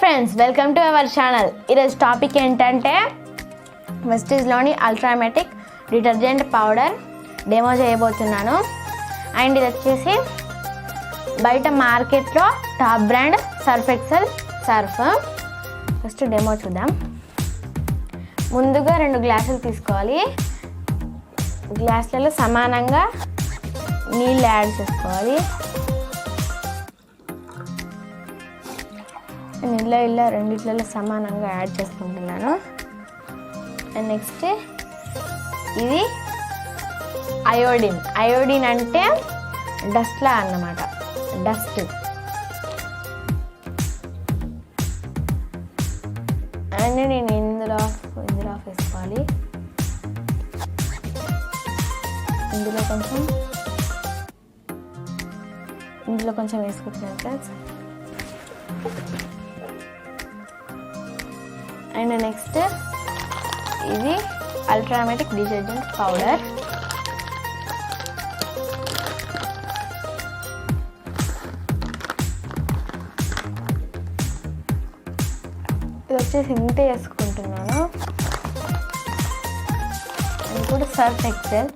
Friends, welcome to our channel. ఈరోజు topic ఏంటంటే వెస్టీజ్లోని అల్ట్రామేటిక్ detergent powder demo చేయబోతున్నాను. అండ్ ఇది వచ్చేసి బయట మార్కెట్లో top brand Surf Excel Surf. First demo చూద్దాం. ముందుగా 2 గ్లాసులు తీసుకోవాలి. గ్లాసులలో సమానంగా నీళ్ళు యాడ్ చేసుకోవాలి. నేను ఇలా రెండిట్లలో సమానంగా యాడ్ చేసుకుంటున్నాను. అండ్ నెక్స్ట్ ఇది అయోడిన్ అంటే డస్ట్లా అన్నమాట, డస్ట్. అండ్ నేను ఇందులో వేసుకోవాలి. ఇందులో కొంచెం వేసుకుంటున్నాను ఫ్రెండ్స్. అండ్ నెక్స్ట్ ఇది అల్ట్రామేటిక్ డిటర్జెంట్ పౌడర్. ఇది వచ్చేసి ఇంతే వేసుకుంటున్నాను. ఇది కూడా సర్ఫ్ ఎక్సెల్.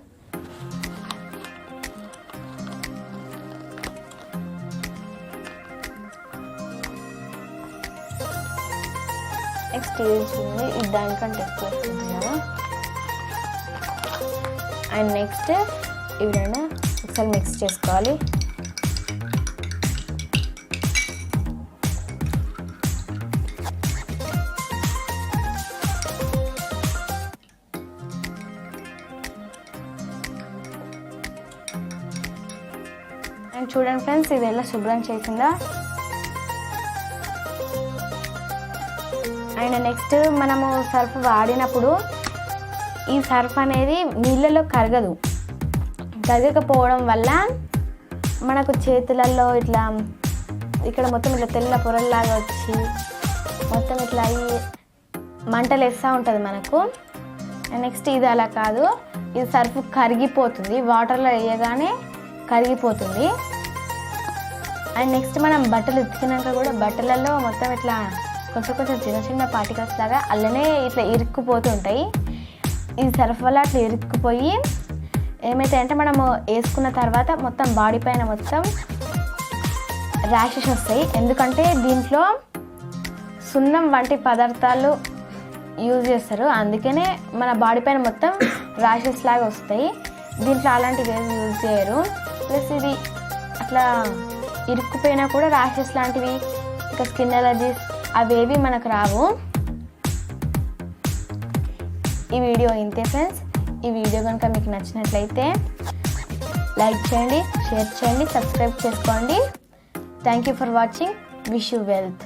నెక్స్ట్ ఇది దానికంటే ఎక్కువ వేసుకుంటున్నాను. అండ్ నెక్స్ట్ ఇవి 2 ఒకసారి మిక్స్ చేసుకోవాలి. అండ్ చూడండి ఫ్రెండ్స్, ఇది ఎలా శుభ్రం చేసిందా. అండ్ నెక్స్ట్ మనము సర్ఫ్ వాడినప్పుడు ఈ సర్ఫ్ అనేది నీళ్ళలో కరగకపోవడం వల్ల మనకు చేతులలో ఇక్కడ మొత్తం ఇట్లా తెల్ల పొరల్లాగా వచ్చి మొత్తం ఇట్లా అయ్యి మంటలు వేస్తూ ఉంటుంది మనకు. అండ్ నెక్స్ట్ ఇది అలా కాదు, ఇది సర్ఫ్ కరిగిపోతుంది, వాటర్లో వేయగానే కరిగిపోతుంది. అండ్ నెక్స్ట్ మనం బట్టలు ఉతికినాక కూడా బట్టలలో మొత్తం ఇట్లా కొంచెం చిన్న పార్టికల్స్ లాగా అల్లనే ఇట్లా ఇరుక్కుపోతూ ఉంటాయి. ఈ సర్ఫ్ వల్ల అట్లా ఇరుక్కుపోయి ఏమవుతాయంటే మనము వేసుకున్న తర్వాత మొత్తం బాడీ పైన మొత్తం ర్యాషెస్ వస్తాయి. ఎందుకంటే దీంట్లో సున్నం వంటి పదార్థాలు యూజ్ చేస్తారు, అందుకనే మన బాడీ పైన మొత్తం ర్యాషెస్ లాగా వస్తాయి. దీంట్లో అలాంటివి ఏమి యూజ్ చేయరు. ప్లస్ ఇది అట్లా ఇరుక్కుపోయినా కూడా ర్యాషెస్ లాంటివి, ఇంకా స్కిన్ ఎలర్జీస్ అవేవి మనకు రావు. ఈ వీడియో ఇంతే ఫ్రెండ్స్. ఈ వీడియో కనుక మీకు నచ్చినట్లయితే లైక్ చేయండి, షేర్ చేయండి, సబ్స్క్రైబ్ చేసుకోండి. Thank you for watching. Wish you wealth.